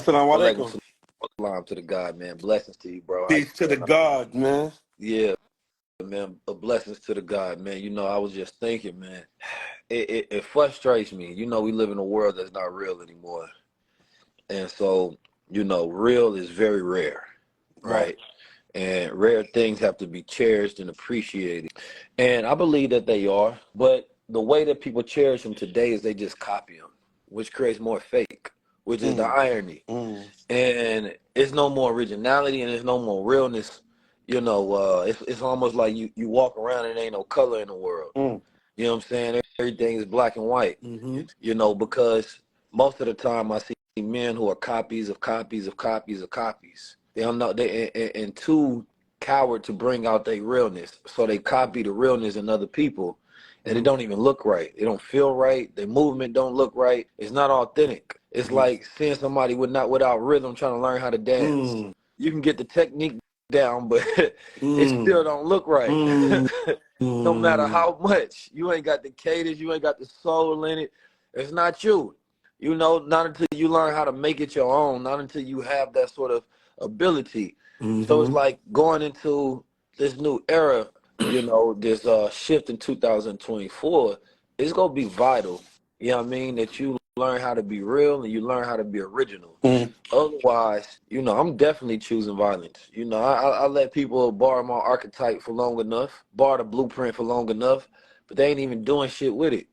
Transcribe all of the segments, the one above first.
Assalamu Alaikum alaikum. salam to the God, man. Blessings to you, bro. How you Peace to the doing? God, man. Yeah, man. Blessings to the God, man. I was just thinking, man. It frustrates me. We live in a world that's not real anymore, and so real is very rare, Right. right? And rare things have to be cherished and appreciated, and I believe that they are. But the way that people cherish them today is they just copy them, which creates more fake, which is the Mm, irony. mm, And it's no more originality and there's no more realness. It's almost like you walk around and ain't no color in the world. mm, You know what I'm saying? Everything is black and white. mm-hmm. Because most of the time I see men who are copies of copies of copies of copies. They don't know and too coward to bring out their realness. So they copy the realness in other people and it Mm-hmm. don't even look right. It don't feel right. Their movement don't look right. It's not authentic. It's like seeing somebody without rhythm trying to learn how to dance. Mm, You can get the technique down, but it still mm, don't look right. mm, No matter mm, how much. You ain't got the cadence, you ain't got the soul in it. It's not you. Not until you learn how to make it your own, not until you have that sort of ability. So it's mm-hmm. like going into this new era, this shift in 2024, it's gonna be vital. You know what I mean? That you learn how to be real and you learn how to be original. Mm. Otherwise, I'm definitely choosing violence. I let people borrow my archetype for long enough, borrow the blueprint for long enough, but they ain't even doing shit with it.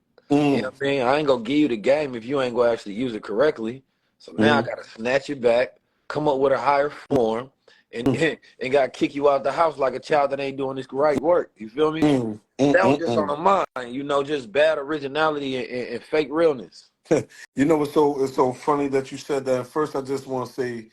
You know Mm, what I mean? I ain't gonna give you the game if you ain't gonna actually use it correctly. So now I mm, gotta snatch it back, come up with a higher form, and mm, and gotta kick you out the house like a child that ain't doing this right work. You feel me? mm, mm, That was just on mm, the mind, just bad originality and fake realness. mm. It's so funny that you said that. First, I just want to say,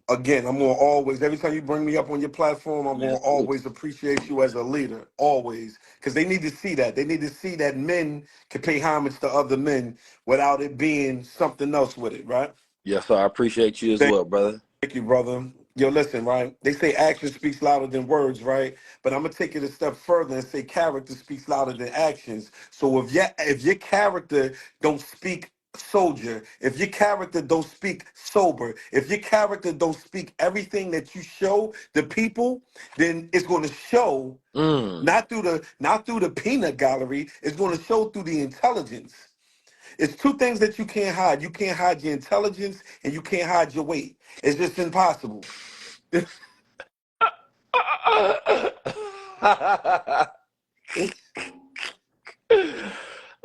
again, I'm gonna always, every time you bring me up on your platform, I'm Man, gonna salute. always appreciate you as a leader, always, because they need to see that. They need to see that men can pay homage to other men without it being something else with it, right? Yes, sir. I appreciate you as Thank well, brother. you, brother. Yo, listen, right? They say action speaks louder than words, right? But I'm gonna take it a step further and say character speaks louder than actions. So if your character don't speak soldier, if your character don't speak sober, if your character don't speak everything that you show the people, then it's gonna show Mm. not through the peanut gallery, it's gonna show through the intelligence. It's two things that you can't hide. You can't hide your intelligence and you can't hide your weight. It's just impossible.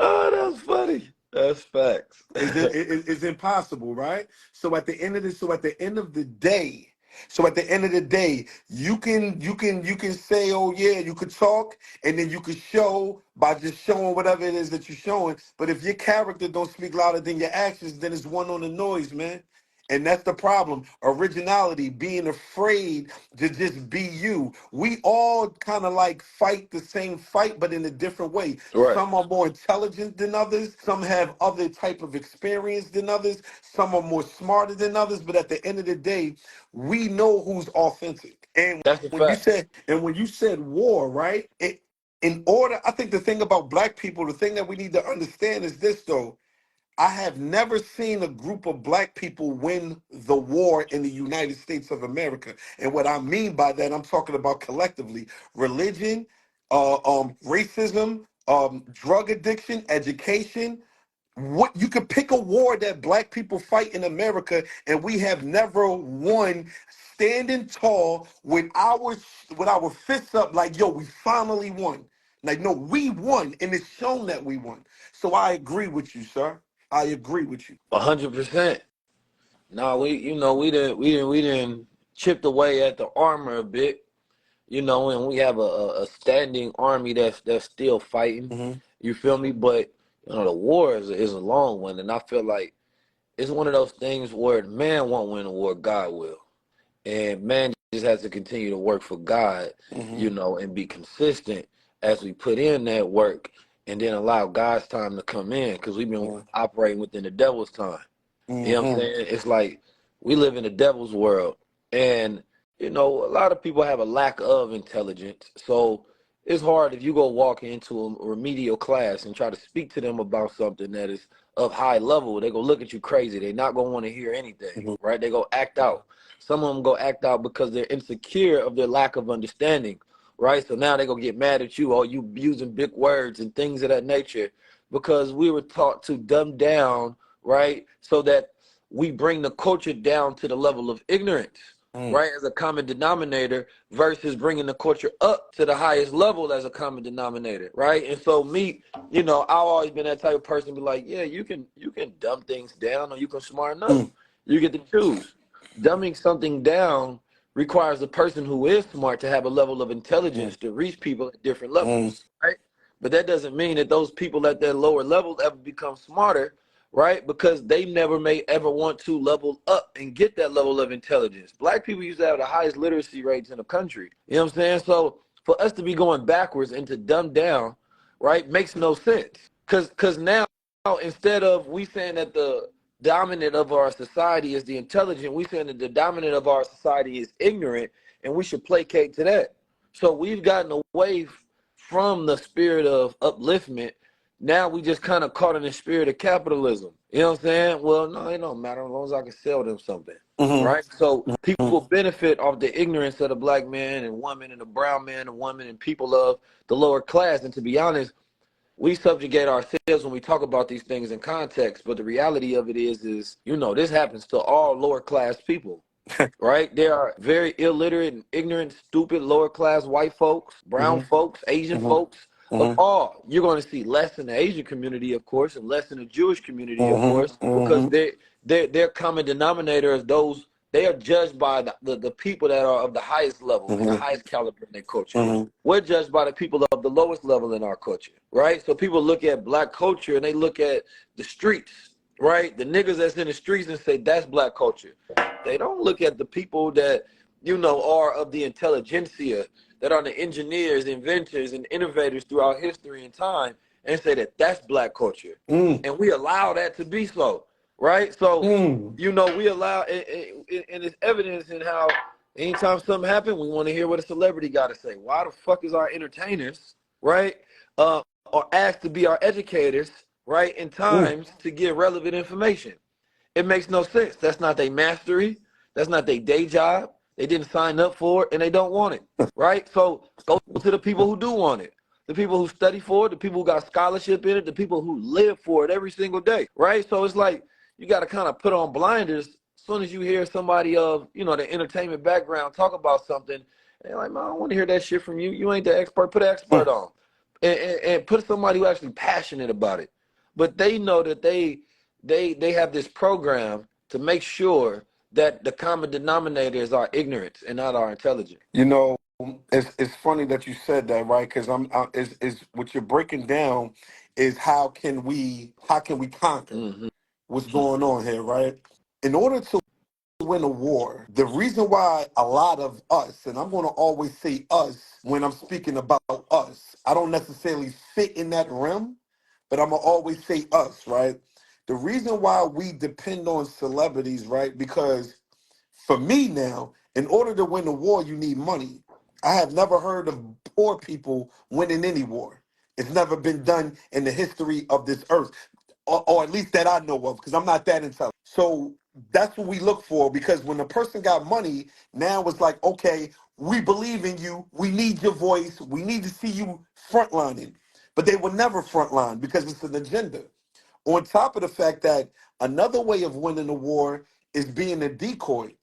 Oh, that's funny. That's facts. It's impossible, right? So at the end of the day, you can say, oh yeah, you could talk, and then you could show by just showing whatever it is that you're showing. But if your character don't speak louder than your actions, then it's one on the noise, man. And that's the problem. Originality, being afraid to just be you. We all kind of like fight the same fight, but in a different way. Right. Some are more intelligent than others. Some have other type of experience than others. Some are more smarter than others. But at the end of the day, we know who's authentic. And That's the when you fact. said war, right? In order, I think the thing about black people, the thing that we need to understand is this though. I have never seen a group of black people win the war in the United States of America. And what I mean by that, I'm talking about collectively religion, racism, drug addiction, education. What you could pick a war that black people fight in America, and we have never won standing tall with our fists up, like yo, we finally won. Like no, we won, and it's shown that we won. So I agree with you, sir. I agree with you. 100%. No, we didn't chipped away at the armor a bit, and we have a standing army that's still fighting. Hmm. You feel me? But the war is a long one, and I feel like it's one of those things where man won't win the war, God will. And man just has to continue to work for God, Hmm. and be consistent as we put in that work and then allow God's time to come in because we've been operating within the devil's time. You know what I'm Hmm. saying? It's like we live in the devil's world. And, a lot of people have a lack of intelligence. So it's hard if you go walk into a remedial class and try to speak to them about something that is of high level. They go look at you crazy. They're not gonna want to hear anything, Mhm. right? They go act out. Some of them go act out because they're insecure of their lack of understanding, right? So now they go get mad at you, or you using big words and things of that nature, because we were taught to dumb down, right? So that we bring the culture down to the level of ignorance, Mm. right, as a common denominator versus bringing the culture up to the highest level as a common denominator, right? And so me, I've always been that type of person, be like, yeah, you can dumb things down or you can smarten up. Mm. You get to choose. Dumbing something down requires a person who is smart to have a level of Mm. intelligence to reach people at different Mm. levels, right? But that doesn't mean that those people at that lower level ever become smarter, right? Because they never may ever want to level up and get that level of intelligence. Black people used to have the highest literacy rates in the country. You know what I'm saying? So for us to be going backwards and to dumb down, right, makes no sense. Cause now instead of we saying that the dominant of our society is the intelligent, we saying that the dominant of our society is ignorant, and we should placate to that. So we've gotten away from the spirit of upliftment. Now we just kind of caught in the spirit of capitalism. You know what I'm saying? Well, no, it don't matter as long as I can sell them something. Mhm. Right? So Mhm. people benefit off the ignorance of the black man and woman and the brown man and woman and people of the lower class. And to be honest, we subjugate ourselves when we talk about these things in context. But the reality of it is, this happens to all lower class people. Right? There are very illiterate and ignorant, stupid, lower class white folks, brown Mhm. folks, Asian Mhm. folks, of Mhm. all. You're going to see less in the Asian community, of course, and less in the Jewish community, of Mhm. course, because Mhm. their common denominator is those. They are judged by the people that are of the highest level and the Mhm. highest caliber in their culture. Mhm. We're judged by the people of the lowest level in our culture, right? So people look at black culture and they look at the streets, right? The niggas that's in the streets and say that's black culture. They don't look at the people that are of the intelligentsia, that are the engineers, inventors, and innovators throughout history and time, and say that that's black culture, Mm. and we allow that to be so, right? So, Mm. we allow, and it's evidence in how anytime something happens, we want to hear what a celebrity got to say. Why the fuck is our entertainers, right, are asked to be our educators, right, in Mm. times to give relevant information? It makes no sense. That's not their mastery. That's not their day job. They didn't sign up for it and they don't want it, right? So go to the people who do want it, the people who study for it, the people who got scholarship in it, the people who live for it every single day, right? So it's like you got to kind of put on blinders as soon as you hear somebody of, the entertainment background talk about something. And you're like, man, I don't want to hear that shit from you. You ain't the expert. Put an expert Mm. on, and put somebody who actually passionate about it. But they know that they have this program to make sure that the common denominator is our ignorance and not our intelligence. You know, it's funny that you said that, right? Because is what you're breaking down is how can we conquer Hmm. what's going on here, right? In order to win a war, the reason why a lot of us, and I'm going to always say us when I'm speaking about us, I don't necessarily fit in that realm, but I'm going to always say us, right? The reason why we depend on celebrities, right? Because for me now, in order to win a war, you need money. I have never heard of poor people winning any war. It's never been done in the history of this earth, or at least that I know of, because I'm not that intelligent. So that's what we look for, because when a person got money, now it's like, okay, we believe in you. We need your voice. We need to see you frontlining. But they will never frontline because it's an agenda. On top of the fact that another way of winning a war is being a decoy.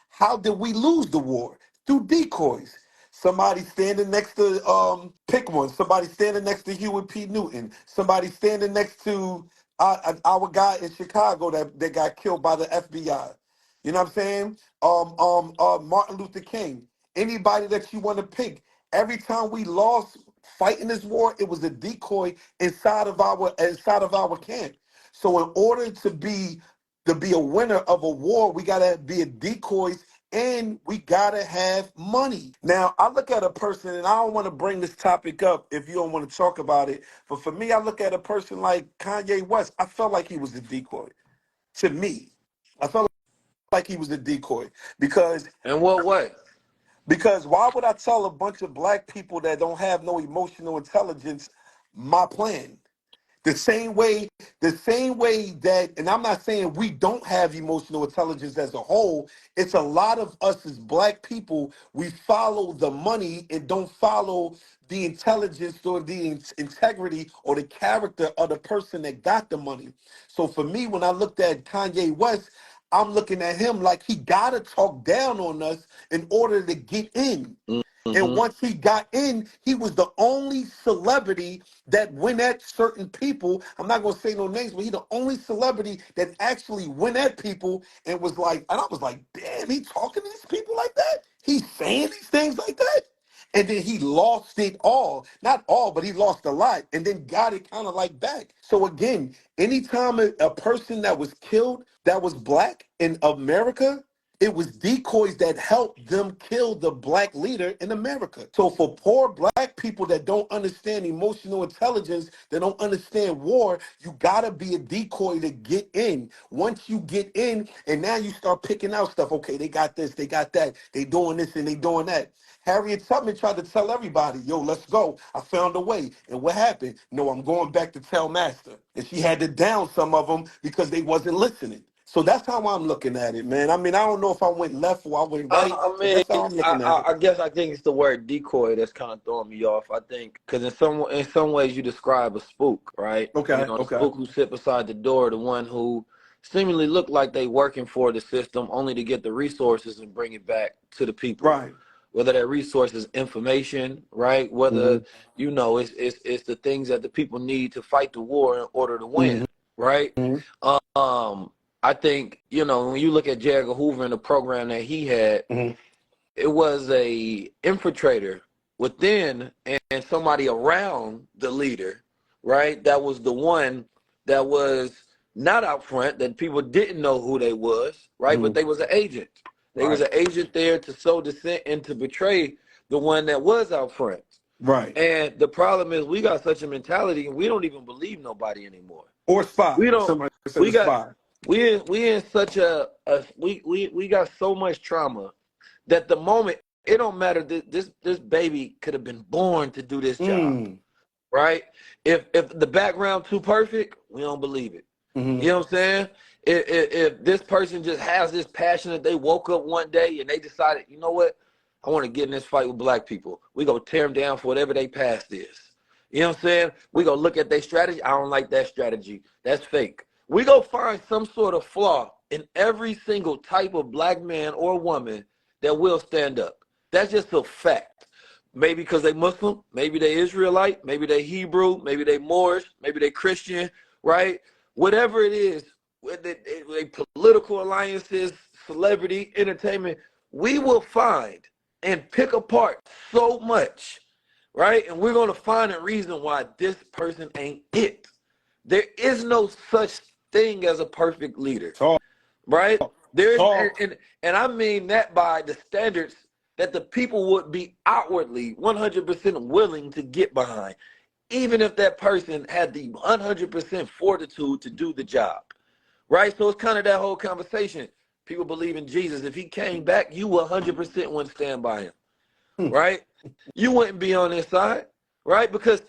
How did we lose the war? Through decoys. Somebody standing next to pick one. Somebody standing next to Hewitt P. Newton. Somebody standing next to our guy in Chicago that got killed by the FBI. You know what I'm saying? Martin Luther King. Anybody that you want to pick. Every time we lost fighting this war, it was a decoy inside of our camp. So in order to be a winner of a war, we gotta be a decoys and we gotta have money. Now I look at a person, and I don't want to bring this topic up if you don't want to talk about it, but for me, I look at a person like Kanye West. I felt like he was a decoy. To me, I felt like he was a decoy because In what way? Because why would I tell a bunch of black people that don't have no emotional intelligence my plan? The same way that, and I'm not saying we don't have emotional intelligence as a whole, it's a lot of us as black people, we follow the money and don't follow the intelligence or the integrity or the character of the person that got the money. So for me, when I looked at Kanye West, I'm looking at him like he gotta talk down on us in order to get in. And Mm-hmm. once he got in, he was the only celebrity that went at certain people. I'm not going to say no names, but he's the only celebrity that actually went at people and was like, and I was like, damn, he talking to these people like that? He's saying these things like that? And then he lost it all. Not all, but he lost a lot and then got it kind of like back. So again, anytime a person that was killed that was black in America, it was decoys that helped them kill the black leader in America. So for poor black people that don't understand emotional intelligence, that don't understand war, you gotta be a decoy to get in. Once you get in, and now you start picking out stuff. Okay, they got this, they got that, they doing this and they doing that. Harriet Tubman tried to tell everybody, yo, let's go. I found a way. And what happened? No, I'm going back to tell master. And she had to down some of them because they wasn't listening. So that's how I'm looking at it, man. I mean, I don't know if I went left or I went right, I but mean, that's how I'm looking at it. I guess I think it's the word decoy that's kind of throwing me off. I think because in some ways you describe a spook, right? You Okay, know, the okay. spook who sit beside the door, the one who seemingly look like they working for the system, only to get the resources and bring it back to the people. Right. Whether that resource is information, right? Whether Mm-hmm. it's the things that the people need to fight the war in order to win, Mm-hmm. right? Um, I think when you look at J. Edgar Hoover and the program that he had, Mm-hmm. it was a infiltrator within and somebody around the leader, right? That was the one that was not out front, that people didn't know who they was, right? But Mm-hmm. they was an agent. They was Right. an agent there to sow dissent and to betray the one that was out front. Right. And the problem is we got such a mentality and we don't even believe nobody anymore. Or spy. We don't Somebody said we a got spy. we in such we got so much trauma that the moment it don't matter, this baby could have been born to do this job, Mm. right? If the background too perfect, we don't believe it. Mm-hmm. You know what I'm saying? If this person just has this passion that they woke up one day and they decided, you know what, I want to get in this fight with black people. We go tear them down for whatever they past is. You know what I'm saying? We go look at their strategy. I don't like that strategy. That's fake. We go find some sort of flaw in every single type of black man or woman that will stand up. That's just a fact. Maybe because they Muslim, maybe they Israelite, maybe they Hebrew, maybe they Moorish, maybe they Christian, right? Whatever it is, they political alliances, celebrity, entertainment, we will find and pick apart so much, right? And we're going to find a reason why this person ain't it. There is no such thing as a perfect leader, Talk. right? There's Talk. and I mean that by the standards that the people would be outwardly 100% willing to get behind, even if that person had the 100% fortitude to do the job, right? So it's kind of that whole conversation. People believe in Jesus. If he came back, you 100% wouldn't stand by him, Hmm. right? You wouldn't be on his side, right? Because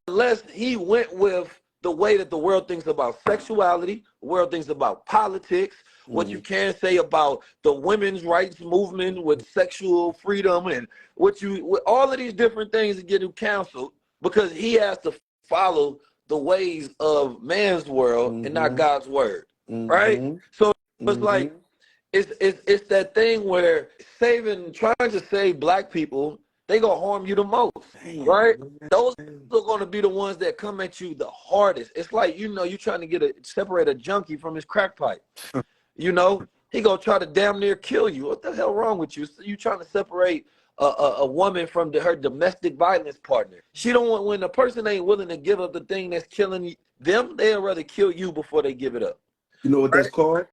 unless he went with the way that the world thinks about sexuality, the world thinks about politics, what you Mm-hmm. can say about the women's rights movement with sexual freedom and with all of these different things that get him canceled because he has to follow the ways of man's world and not Mm-hmm. God's word, right? Mm-hmm. So it's Mm-hmm. like it's that thing where trying to save black people, they gonna harm you the most, Damn, right? Those man. are gonna be the ones that come at you the hardest. It's like you're trying to separate a junkie from his crack pipe. He gonna try to damn near kill you. What the hell wrong with you? So you trying to separate a woman from her domestic violence partner. She don't want when a person ain't willing to give up the thing that's killing them. They'll rather kill you before they give it up. You know what that's Right? called?